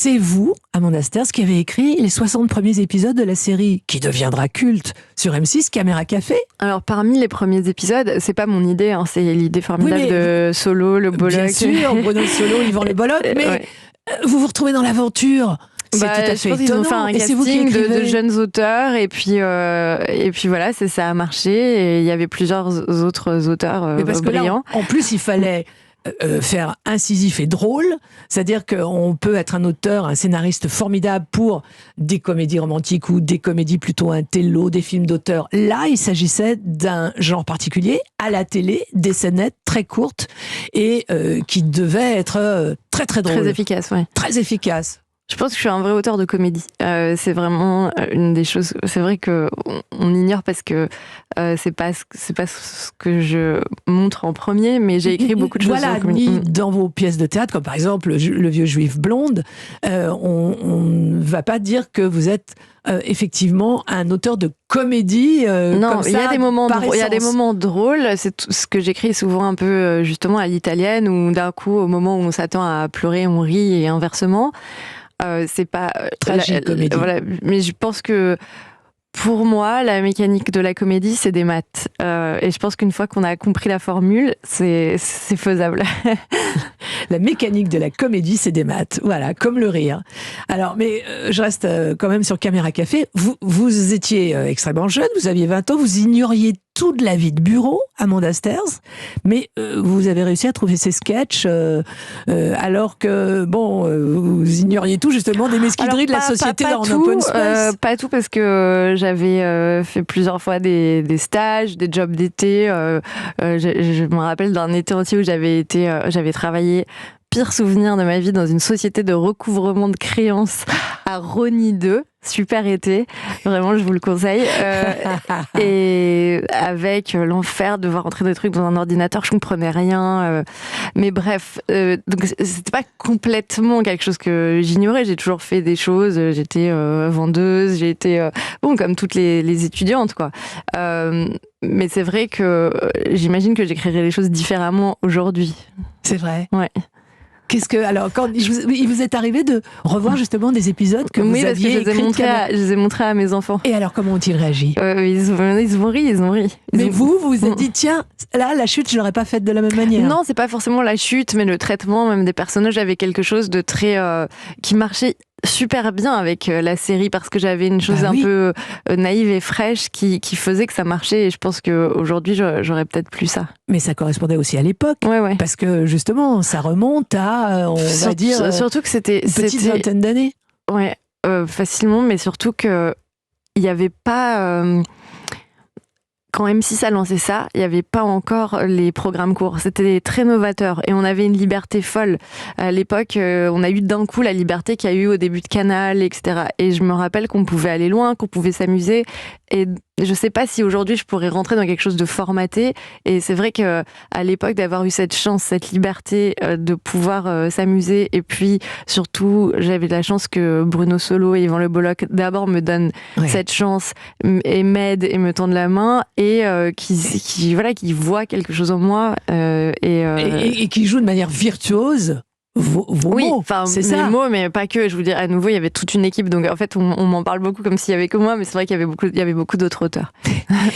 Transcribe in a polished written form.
C'est vous, Amanda Sters, qui avez écrit les 60 premiers épisodes de la série qui deviendra culte sur M6, Caméra Café. Alors, parmi les premiers épisodes, c'est pas mon idée, c'est l'idée formidable de Solo, Le Bollock. Bien sûr, Bruno Solo, Yvan Le Bollock, mais vous vous retrouvez dans l'aventure. C'est tout à fait étonnant. Ils ont fait un casting de jeunes auteurs et puis voilà, ça a marché et il y avait plusieurs autres auteurs brillants. En plus, il fallait faire incisif et drôle, c'est-à-dire qu'on peut être un auteur, un scénariste formidable pour des comédies romantiques ou des comédies plutôt intello, des films d'auteur. Là, il s'agissait d'un genre particulier, à la télé, des scénettes très courtes et qui devaient être très très drôles. Très efficaces, ouais. Très efficaces. Je pense que je suis un vrai auteur de comédie. C'est vraiment une des choses. C'est vrai que on ignore parce que c'est pas ce que je montre en premier, mais j'ai écrit beaucoup de choses. Voilà, ni dans vos pièces de théâtre, comme par exemple Le Vieux Juif blonde, on ne va pas dire que vous êtes effectivement un auteur de comédie. Non, il y a des moments drôles. Il y a des moments drôles. C'est tout ce que j'écris souvent un peu justement à l'italienne, où d'un coup, au moment où on s'attend à pleurer, on rit et inversement. C'est pas tragique comédie. Voilà, mais je pense que pour moi, la mécanique de la comédie, c'est des maths. Et je pense qu'une fois qu'on a compris la formule, c'est faisable. La mécanique de la comédie, c'est des maths. Voilà, comme le rire. Alors, mais je reste quand même sur Caméra Café. Vous étiez extrêmement jeune, vous aviez 20 ans, vous ignoriez tout de la vie de bureau, Amanda Sters, mais vous avez réussi à trouver ces sketchs alors que, vous ignoriez tout justement des mesquineries de la société dans Open Space. Pas tout, parce que j'avais fait plusieurs fois des stages, des jobs d'été. Je me rappelle d'un été entier où j'avais travaillé. Pire souvenir de ma vie dans une société de recouvrement de créances à Rosny 2. Super été, vraiment je vous le conseille. Et avec l'enfer de devoir rentrer des trucs dans un ordinateur, je comprenais rien. Mais bref, donc c'était pas complètement quelque chose que j'ignorais. J'ai toujours fait des choses. J'étais vendeuse, j'ai été comme toutes les étudiantes, quoi. Mais c'est vrai que j'imagine que j'écrirais les choses différemment aujourd'hui. C'est vrai. Ouais. Alors, quand il vous est arrivé de revoir justement des épisodes que vous aviez écrits? Je les ai montrés à mes enfants. Et alors, comment ont-ils réagi? Ils ont ri. Mais vous vous êtes dit, tiens, là, la chute, je l'aurais pas faite de la même manière. Non, c'est pas forcément la chute, mais le traitement même des personnages avait quelque chose de très qui marchait super bien avec la série, parce que j'avais une chose un peu naïve et fraîche qui faisait que ça marchait, et je pense qu'aujourd'hui j'aurais peut-être plus ça. Mais ça correspondait aussi à l'époque, parce que justement ça remonte à, on va dire, surtout que c'était une petite vingtaine d'années. Ouais, facilement, mais surtout que il n'y avait pas... Quand M6 a lancé ça, il n'y avait pas encore les programmes courts. C'était très novateur et on avait une liberté folle. À l'époque, on a eu d'un coup la liberté qu'il y a eu au début de Canal, etc. Et je me rappelle qu'on pouvait aller loin, qu'on pouvait s'amuser. Et je ne sais pas si aujourd'hui je pourrais rentrer dans quelque chose de formaté. Et c'est vrai qu'à l'époque, d'avoir eu cette chance, cette liberté de pouvoir s'amuser. Et puis surtout, j'avais la chance que Bruno Solo et Yvan Le Bollock d'abord me donnent cette chance et m'aident et me tendent la main. Et qui voit quelque chose en moi et qui joue de manière virtuose vos mots. C'est ça. Les mots, mais pas que. Je vous dis, à nouveau, il y avait toute une équipe. Donc en fait, on m'en parle beaucoup comme s'il y avait que moi, mais c'est vrai qu'il y avait beaucoup d'autres auteurs.